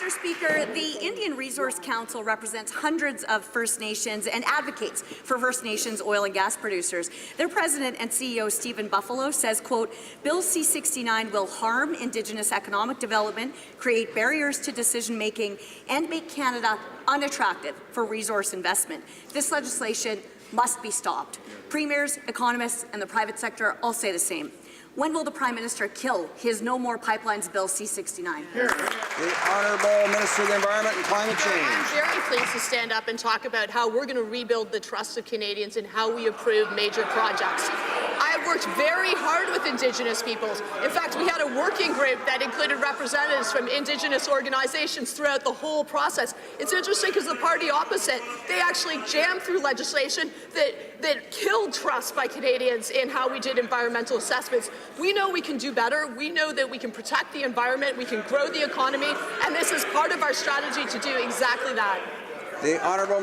Mr. Speaker, the Indian Resource Council represents hundreds of First Nations and advocates for First Nations oil and gas producers. Their president and CEO, Stephen Buffalo, says, quote, Bill C-69 will harm Indigenous economic development, create barriers to decision-making, and make Canada unattractive for resource investment. This legislation must be stopped. Premiers, economists, and the private sector all say the same. When will the Prime Minister kill his No More Pipelines Bill C-69? The Honourable Minister of the Environment and Climate Change. I'm very pleased to stand up and talk about how we're going to rebuild the trust of Canadians and how we approve major projects. I have worked very hard with Indigenous peoples. In fact, we had a working group that included representatives from Indigenous organizations throughout the whole process. It's interesting because the party opposite, they actually jammed through legislation that killed trust by Canadians in how we did environmental assessments. We know we can do better. We know that we can protect the environment, we can grow the economy, and this is part of our strategy to do exactly that. The Honourable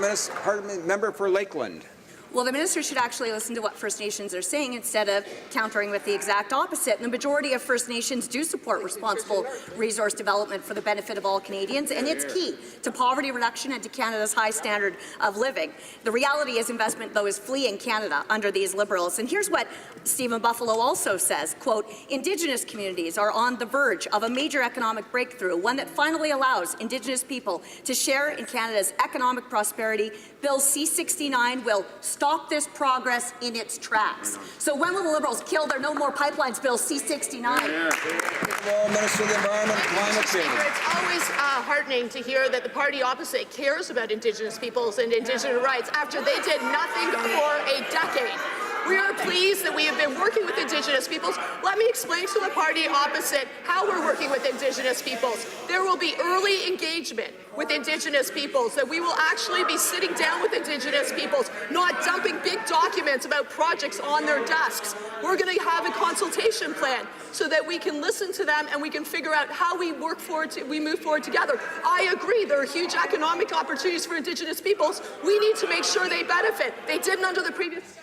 Member for Lakeland. Well, the minister should actually listen to what First Nations are saying instead of countering with the exact opposite. And the majority of First Nations do support responsible resource development for the benefit of all Canadians, and it's key to poverty reduction and to Canada's high standard of living. The reality is investment, though, is fleeing Canada under these Liberals. And here's what Stephen Buffalo also says, quote, Indigenous communities are on the verge of a major economic breakthrough, one that finally allows Indigenous people to share in Canada's economic prosperity. Bill C-69 will stop this progress in its tracks. So when will the Liberals kill their No More Pipelines Bill C-69? Minister of the Environment and Climate Change. It's always heartening to hear that the party opposite cares about Indigenous peoples and Indigenous rights after they did nothing for a decade. We are pleased that we have been working with Indigenous peoples. Let me explain to the party opposite how we're working with Indigenous peoples. There will be early engagement with Indigenous peoples, that we will actually be sitting down with Indigenous peoples, not dumping big documents about projects on their desks. We're going to have a consultation plan so that we can listen to them and we can figure out how we move forward together. I agree, there are huge economic opportunities for Indigenous peoples. We need to make sure they benefit. They didn't under the previous